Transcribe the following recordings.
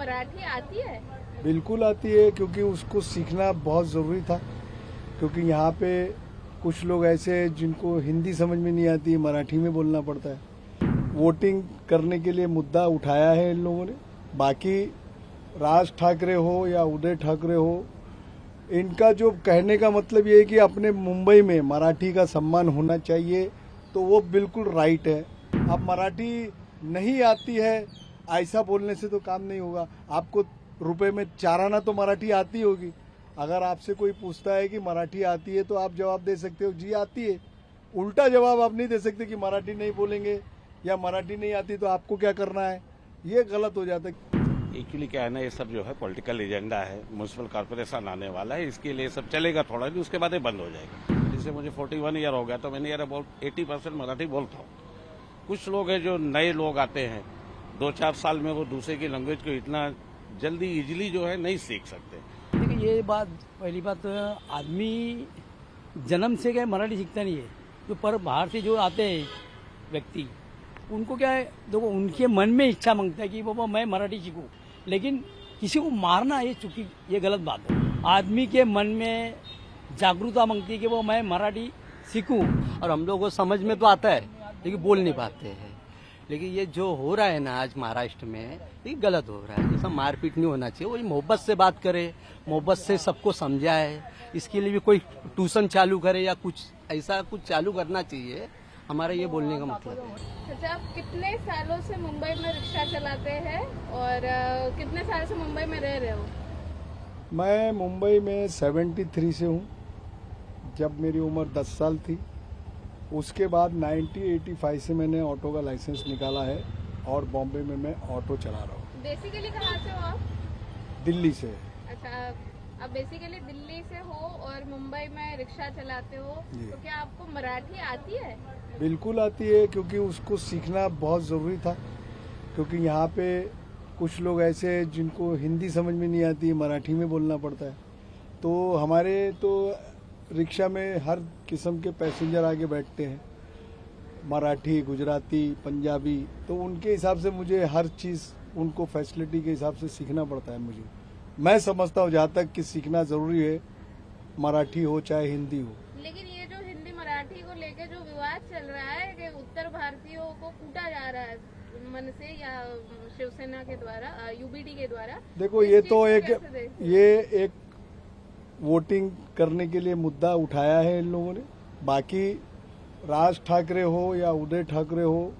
मराठी आती है? बिल्कुल आती है, क्योंकि उसको सीखना बहुत ज़रूरी था। क्योंकि यहाँ पे कुछ लोग ऐसे हैं जिनको हिंदी समझ में नहीं आती, मराठी में बोलना पड़ता है। वोटिंग करने के लिए मुद्दा उठाया है इन लोगों ने। बाकी राज ठाकरे हो या उदय ठाकरे हो, इनका जो कहने का मतलब ये है कि अपने मुंबई में मराठी का सम्मान होना चाहिए, तो वो बिल्कुल राइट है। अब मराठी नहीं आती है ऐसा बोलने से तो काम नहीं होगा। आपको रुपए में 4 आना तो मराठी आती होगी। अगर आपसे कोई पूछता है कि मराठी आती है तो आप जवाब दे सकते हो जी आती है। उल्टा जवाब आप नहीं दे सकते कि मराठी नहीं बोलेंगे या मराठी नहीं आती तो आपको क्या करना है, ये गलत हो जाता है। एक्चुअली क्या है ना, ये सब जो है पॉलिटिकल एजेंडा है। म्यूनसिपल कॉर्पोरेशन आने वाला है, इसके लिए सब चलेगा थोड़ा दिन, उसके बाद ये बंद हो जाएगा। जैसे मुझे 41 ईयर हो गया तो मैंने यार अबाउट 80% मराठी बोलता हूँ। कुछ लोग हैं जो नए लोग आते हैं, 2-4 साल में वो दूसरे की लैंग्वेज को इतना जल्दी इजीली जो है नहीं सीख सकते। देखिए ये बात, पहली बात आदमी जन्म से क्या मराठी सीखता नहीं है। जो पर बाहर से जो आते हैं व्यक्ति, उनको क्या है, देखो उनके मन में इच्छा मांगता है कि बाबा मैं मराठी सीखूं, लेकिन किसी को मारना ये चुकी, ये गलत बात है। आदमी के मन में जागरूकता मांगती है कि वो मैं मराठी सीखूं। और हम लोगों को समझ में तो आता है लेकिन बोल नहीं पाते हैं। लेकिन ये जो हो रहा है ना आज महाराष्ट्र में, ये गलत हो रहा है। ये सब मारपीट नहीं होना चाहिए। वही मोहब्बत से बात करे, मोहब्बत से सबको समझाए। इसके लिए भी कोई ट्यूशन चालू करे या कुछ ऐसा कुछ चालू करना चाहिए। हमारा ये बोलने का मतलब है। अच्छा, आप कितने सालों से मुंबई में रिक्शा चलाते हैं और कितने साल से मुंबई में रह रहे हो? मैं मुंबई में 73 से हूँ, जब मेरी उम्र 10 साल थी। उसके बाद 1985 से मैंने ऑटो का लाइसेंस निकाला है और बॉम्बे में मैं ऑटो चला रहा हूँ। बेसिकली कहाँ से हो आप? दिल्ली से। अच्छा, आप बेसिकली दिल्ली से हो और मुंबई में रिक्शा चलाते हो, तो क्या आपको मराठी आती है? बिल्कुल आती है, क्योंकि उसको सीखना बहुत ज़रूरी था। क्योंकि यहाँ पे कुछ लोग ऐसे हैं जिनको हिंदी समझ में नहीं आती, मराठी में बोलना पड़ता है। तो हमारे तो रिक्शा में हर किस्म के पैसेंजर आगे बैठते हैं, मराठी, गुजराती, पंजाबी। तो उनके हिसाब से मुझे हर चीज़ उनको फैसिलिटी के हिसाब से सीखना पड़ता है। मैं समझता हूँ जहाँ तक कि सीखना ज़रूरी है, मराठी हो चाहे हिंदी हो। लेकिन ये जो हिंदी मराठी को लेके जो विवाद चल रहा है कि उत्तर भारतीयों को कूटा जा रहा है मन से या शिवसेना के द्वारा, यूबीडी के द्वारा, देखो ये तो एक वोटिंग करने के लिए मुद्दा उठाया है इन लोगों ने। बाकी राज ठाकरे हो या उदय ठाकरे हो,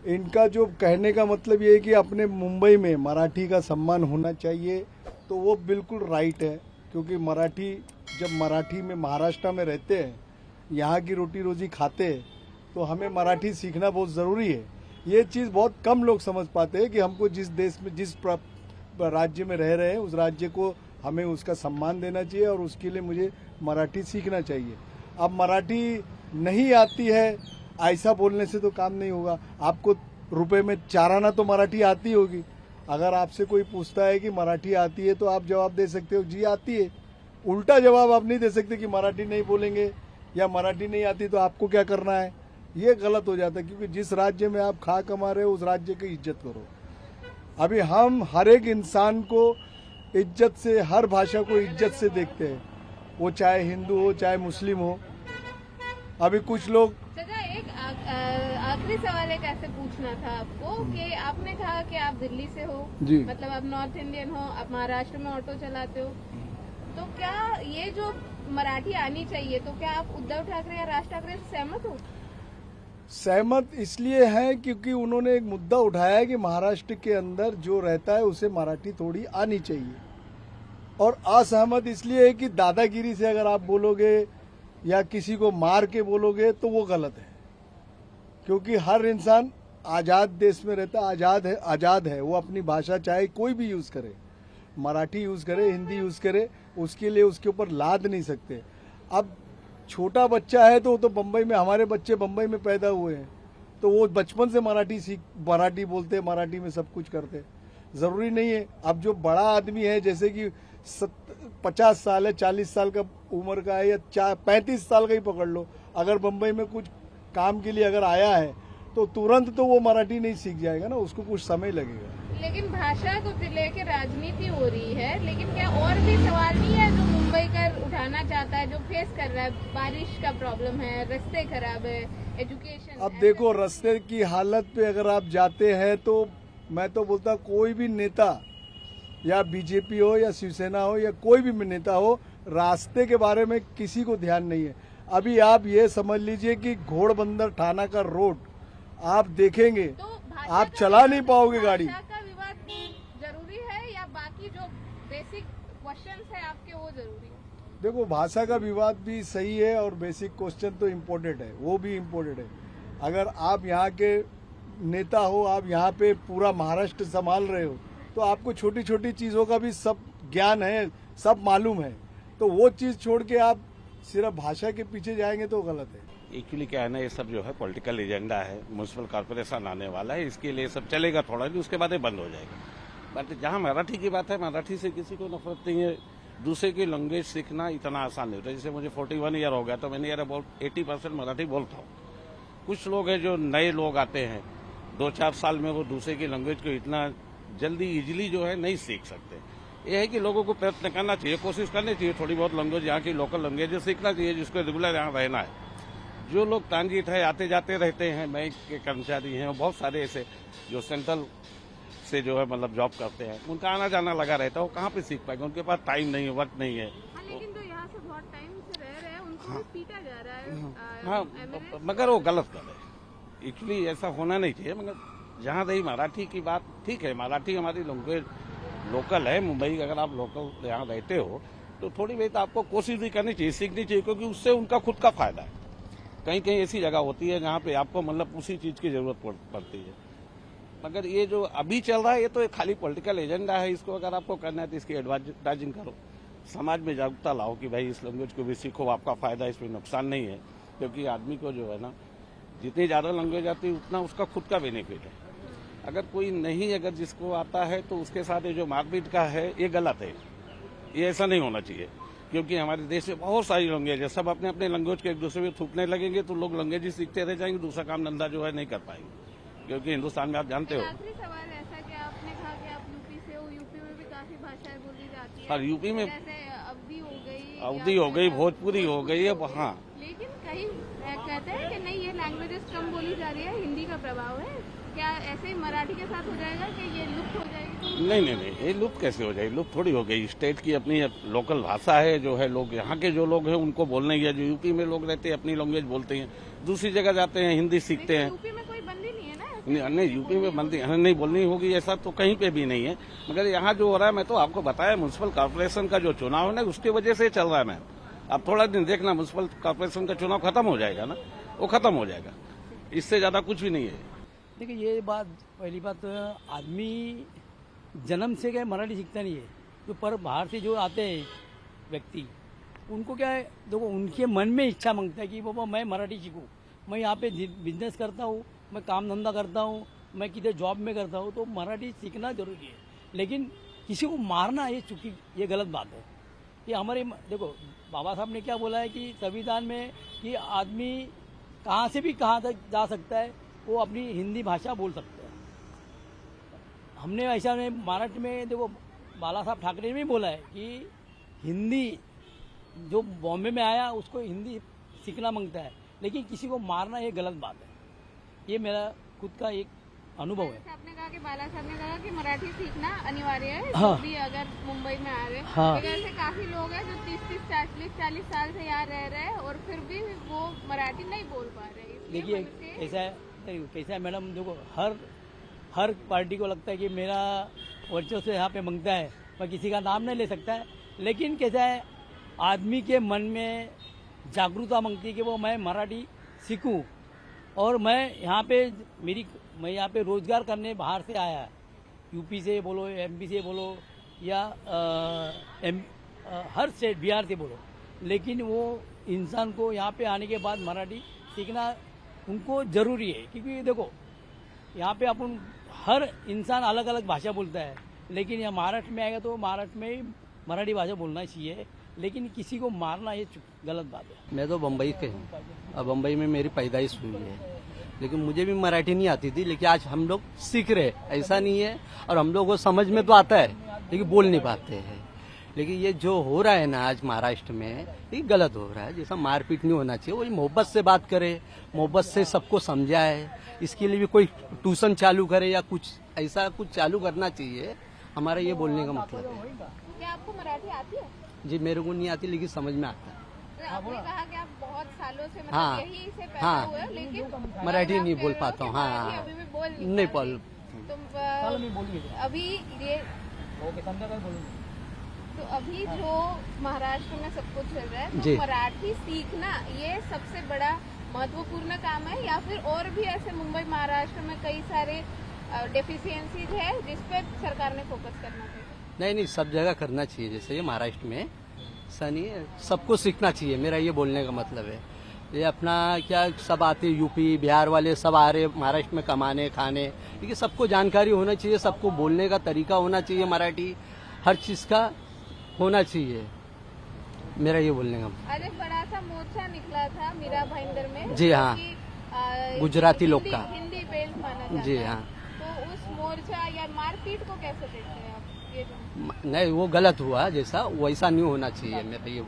इनका जो कहने का मतलब ये है कि अपने मुंबई में मराठी का सम्मान होना चाहिए, तो वो बिल्कुल राइट है। क्योंकि मराठी, जब मराठी में महाराष्ट्र में रहते हैं, यहाँ की रोटी रोजी खाते हैं, तो हमें मराठी सीखना बहुत ज़रूरी है। ये चीज़ बहुत कम लोग समझ पाते हैं कि हमको जिस देश में, जिस राज्य में रह रहे हैं, उस राज्य को हमें उसका सम्मान देना चाहिए और उसके लिए मुझे मराठी सीखना चाहिए। अब मराठी नहीं आती है ऐसा बोलने से तो काम नहीं होगा। आपको रुपए में 4 आना तो मराठी आती होगी। अगर आपसे कोई पूछता है कि मराठी आती है तो आप जवाब दे सकते हो जी आती है। उल्टा जवाब आप नहीं दे सकते कि मराठी नहीं बोलेंगे या मराठी नहीं आती तो आपको क्या करना है, ये गलत हो जाता है। क्योंकि जिस राज्य में आप खा कमा रहे हो उस राज्य की इज्जत करो। अभी हम हर एक इंसान को इज्जत से, हर भाषा को इज्जत से देखते हैं, वो चाहे हिंदू हो चाहे मुस्लिम हो। अभी कुछ लोग, एक आखिरी सवाल एक ऐसे पूछना था आपको कि आपने कहा कि आप दिल्ली से हो जी, मतलब आप नॉर्थ इंडियन हो, आप महाराष्ट्र में ऑटो चलाते हो, तो क्या ये जो मराठी आनी चाहिए, तो क्या आप उद्धव ठाकरे या राज ठाकरे से सहमत हो? सहमत इसलिए हैं क्योंकि उन्होंने एक मुद्दा उठाया है कि महाराष्ट्र के अंदर जो रहता है उसे मराठी थोड़ी आनी चाहिए। और असहमत इसलिए है कि दादागिरी से अगर आप बोलोगे या किसी को मार के बोलोगे तो वो गलत है। क्योंकि हर इंसान आज़ाद देश में रहता है, आज़ाद है। वो अपनी भाषा चाहे कोई भी यूज़ करे, मराठी यूज़ करे, हिंदी यूज़ करे, उसके लिए उसके ऊपर लाद नहीं सकते। अब छोटा बच्चा है तो वो तो बम्बई में, हमारे बच्चे बम्बई में पैदा हुए हैं, तो वो बचपन से मराठी बोलते, मराठी में सब कुछ करते। ज़रूरी नहीं है। अब जो बड़ा आदमी है, जैसे कि 50 साल है, 40 साल का उम्र का है या 35 साल का ही पकड़ लो, अगर बम्बई में कुछ काम के लिए अगर आया है तो तुरंत तो वो मराठी नहीं सीख जाएगा ना, उसको कुछ समय लगेगा। लेकिन भाषा को लेके राजनीति हो रही है, लेकिन क्या और भी सवाल नहीं है जो मुंबई कर उठाना चाहता है, जो फेस कर रहा है? बारिश का प्रॉब्लम है, रास्ते खराब है, एजुकेशन। अब देखो, रास्ते की हालत पे अगर आप जाते हैं तो मैं तो बोलता कोई भी नेता, या बीजेपी हो या शिवसेना हो या कोई भी नेता हो, रास्ते के बारे में किसी को ध्यान नहीं है। अभी आप ये समझ लीजिए कि घोड़बंदर थाना का रोड आप देखेंगे तो आप चला नहीं पाओगे गाड़ी। भाषा का विवाद जरूरी है या बाकी जो बेसिक क्वेश्चंस है आपके वो जरूरी है? देखो, भाषा का विवाद भी सही है और बेसिक क्वेश्चन तो इम्पोर्टेंट है, वो भी इम्पोर्टेंट है। अगर आप यहाँ के नेता हो, आप यहाँ पे पूरा महाराष्ट्र संभाल रहे हो, तो आपको छोटी छोटी चीजों का भी सब ज्ञान है, सब मालूम है। तो वो चीज छोड़ के आप सिर्फ भाषा के पीछे जाएंगे तो गलत है। एक्चुअली क्या है ना, ये सब जो है पॉलिटिकल एजेंडा है, म्यूनसिपल कॉर्पोरेशन आने वाला है, इसके लिए सब चलेगा थोड़ा दिन, उसके बाद ये बंद हो जाएगा। बट जहाँ मराठी की बात है, मराठी से किसी को नफरत नहीं है। दूसरे की लैंग्वेज सीखना इतना आसान नहीं होता। जैसे मुझे 41 ईयर हो गया तो मैंने यार अबाउट 80% मराठी बोलता हूँ। कुछ लोग हैं जो नए लोग आते हैं, 2-4 साल में वो दूसरे की लैंग्वेज को इतना जल्दी इजीली जो है नहीं सीख सकते। ये है कि लोगों को प्रयत्न करना चाहिए, कोशिश करनी चाहिए, थोड़ी बहुत लैंग्वेज यहाँ की लोकल लैंग्वेज सीखना चाहिए, जिसको रेगुलर यहाँ रहना है। जो लोग ट्रांजिट है, आते जाते रहते हैं, बैंक के कर्मचारी हैं, बहुत सारे ऐसे जो सेंट्रल से जो है मतलब जॉब करते हैं, उनका आना जाना लगा रहता है, वो कहाँ पे सीख पाएंगे? उनके पास टाइम नहीं है, वक्त नहीं है। हाँ, लेकिन जो यहाँ से बहुत टाइम से रह रहे हैं उनको भी पीटा जा रहा है। हाँ, मगर वो गलत कर है। एक्चुअली ऐसा होना नहीं चाहिए। मगर जहाँ रही मराठी की बात, ठीक है, मराठी हमारी लैंग्वेज लोकल है। मुंबई अगर आप लोकल यहाँ रहते हो तो थोड़ी बहुत आपको कोशिश भी करनी चाहिए, सीखनी चाहिए, क्योंकि उससे उनका खुद का फायदा है। कहीं कहीं ऐसी जगह होती है जहाँ पे आपको मतलब उसी चीज की जरूरत पड़ती है। मगर ये जो अभी चल रहा है, ये तो एक खाली पॉलिटिकल एजेंडा है। इसको अगर आपको करना है तो इसकी एडवर्टाइजिंग करो, समाज में जागरूकता लाओ कि भाई इस लैंग्वेज को भी सीखो, आपका फायदा, इसमें नुकसान नहीं है। क्योंकि आदमी को जो है ना, जितनी ज्यादा लैंग्वेज आती है उतना उसका खुद का बेनिफिट है। अगर कोई नहीं, अगर जिसको आता है तो उसके साथ ये जो मारपीट का है, ये गलत है। ये ऐसा नहीं होना चाहिए, क्योंकि हमारे देश में बहुत सारी लैंग्वेज है। सब अपने अपने लैंग्वेज को एक दूसरे में थूकने लगेंगे तो लोग लैंग्वेज सीखते रह जाएंगे, दूसरा काम धंधा जो है नहीं कर पाएंगे। क्योंकि हिंदुस्तान में आप जानते हो, आखिरी सवाल ऐसा कि आपने कहा कि आप यूपी से हो, यूपी में भी काफी भाषाएं बोली जाती है। और यूपी में जैसे अवधी हो गई, भोजपुरी हो गई है, हाँ। लेकिन कहीं कहते हैं कि नहीं, ये लैंग्वेजेस कम बोली जा रही है, हिंदी का प्रभाव है। क्या ऐसे ही मराठी के साथ हो जाएगा कि ये लुप्त हो जाएगी? नहीं, ये लुप्त कैसे हो जाएगी? लुप्त थोड़ी हो गई। स्टेट की अपनी लोकल भाषा है, जो है लोग यहाँ के जो लोग हैं उनको बोलने की। जो यूपी में लोग रहते हैं अपनी लैंग्वेज बोलते हैं, दूसरी जगह जाते हैं हिंदी सीखते हैं। यूपी में कोई बंदी नहीं है ना? नहीं, यूपी में बंदी नहीं बोलनी होगी, ऐसा तो कहीं पे भी नहीं है। मगर यहाँ जो हो रहा है, मैं तो आपको बताया, म्यूनसिपल कॉर्पोरेशन का जो चुनाव है ना, उसकी वजह से चल रहा है। मैम, आप थोड़ा दिन देखना, म्यूनसिपल कॉर्पोरेशन का चुनाव खत्म हो जाएगा ना, वो खत्म हो जाएगा, इससे ज्यादा कुछ भी नहीं है। देखिए, ये बात, पहली बात, आदमी जन्म से क्या मराठी सीखता नहीं है। जो पर बाहर से जो आते हैं व्यक्ति, उनको क्या है, देखो, उनके मन में इच्छा मांगता है कि बाबा मैं मराठी सीखूं, मैं यहाँ पे बिजनेस करता हूँ, मैं काम धंधा करता हूँ, मैं किधर जॉब में करता हूँ, तो मराठी सीखना जरूरी है। लेकिन किसी को मारना ये गलत बात है। ये हमारे, देखो, बाबा साहब ने क्या बोला है कि संविधान में कि आदमी कहाँ से भी कहाँ तक जा सकता है, वो अपनी हिंदी भाषा बोल सकता है। हमने ऐसा नहीं, महाराष्ट्र में देखो, बाला साहब ठाकरे ने भी बोला है कि हिंदी, जो बॉम्बे में आया उसको हिंदी सीखना मांगता है, लेकिन किसी को मारना ये गलत बात है। ये मेरा खुद का एक अनुभव है। आपने कहा कि बाला साहब ने कहा कि मराठी सीखना अनिवार्य है, हाँ। जो भी अगर मुंबई में आ रहे हैं। हाँ। लेकिन ऐसे काफी लोग हैं जो 30-40 साल से यहाँ रह रहे हैं और फिर भी वो मराठी नहीं बोल पा रहे। देखिए, कैसा है मैडम, देखो, हर पार्टी को लगता है कि मेरा वर्चस्व यहाँ पे मांगता है, मैं किसी का नाम नहीं ले सकता है। लेकिन कैसा है, आदमी के मन में जागरूकता मांगती है कि वो मैं मराठी सीखूं, और मैं यहाँ पे रोजगार करने बाहर से आया, यूपी से बोलो, एमपी से बोलो, या हर स्टेट, बिहार से बोलो, लेकिन वो इंसान को यहाँ पे आने के बाद मराठी सीखना उनको जरूरी है। क्योंकि देखो, यहाँ पे अपन हर इंसान अलग अलग भाषा बोलता है, लेकिन यहाँ महाराष्ट्र में आएगा तो महाराष्ट्र में ही मराठी भाषा बोलना चाहिए, लेकिन किसी को मारना ये गलत बात है। मैं तो बम्बई के हूँ, अब बम्बई में मेरी पैदाइश हुई है। लेकिन मुझे भी मराठी नहीं आती थी, लेकिन आज हम लोग सीख रहे, ऐसा नहीं है। और हम लोग को समझ में तो आता है लेकिन बोल नहीं पाते हैं। लेकिन ये जो हो रहा है ना आज महाराष्ट्र में, ये गलत हो रहा है। जैसा मारपीट नहीं होना चाहिए, वही मोहब्बत से बात करे, मोहब्बत से सबको समझाए। इसके लिए भी कोई ट्यूशन चालू करे या कुछ ऐसा कुछ चालू करना चाहिए। हमारा ये बोलने का मतलब है। क्या आपको मराठी आती है? जी मेरे को नहीं आती, लेकिन समझ में आता है। आपने कहा कि आप बहुत सालों से मतलब हाँ, यही से पैदा हाँ। हुए हो, लेकिन मराठी आप नहीं कह बोल रहे हो पाता कि हूँ। मराठी हाँ, अभी भी बोल नहीं पाते। बोल। तो अभी ये तो अभी जो महाराष्ट्र में सब कुछ चल रहा है, जी। तो मराठी सीखना ये सबसे बड़ा महत्वपूर्ण काम है, या फिर और भी ऐसे मुंबई महाराष्ट्र में कई सारे डेफिशिएंसीज है जिस पर सरकार ने फोकस करना चाहिए? नहीं, सब जगह करना चाहिए। जैसे ये महाराष्ट्र में ऐसा नहीं है, सबको सीखना चाहिए। मेरा ये बोलने का मतलब है। ये अपना क्या सब आते यूपी बिहार वाले सब आ रहे महाराष्ट्र में कमाने खाने, क्योंकि सबको जानकारी होना चाहिए, सबको बोलने का तरीका होना चाहिए, मराठी हर चीज का होना चाहिए। मेरा ये बोलने का आज एक बड़ा सा मोर्चा निकला था मीरा भाईंदर में। जी हाँ। जो कि, गुजराती लोग का। हिंदी बेल्ट माना जाता जी है। हाँ। तो उस मोर्चा या मारपीट को कैसे देखते हैं आप? ये जो नहीं, वो गलत हुआ, जैसा वैसा नहीं होना चाहिए। मेरा ये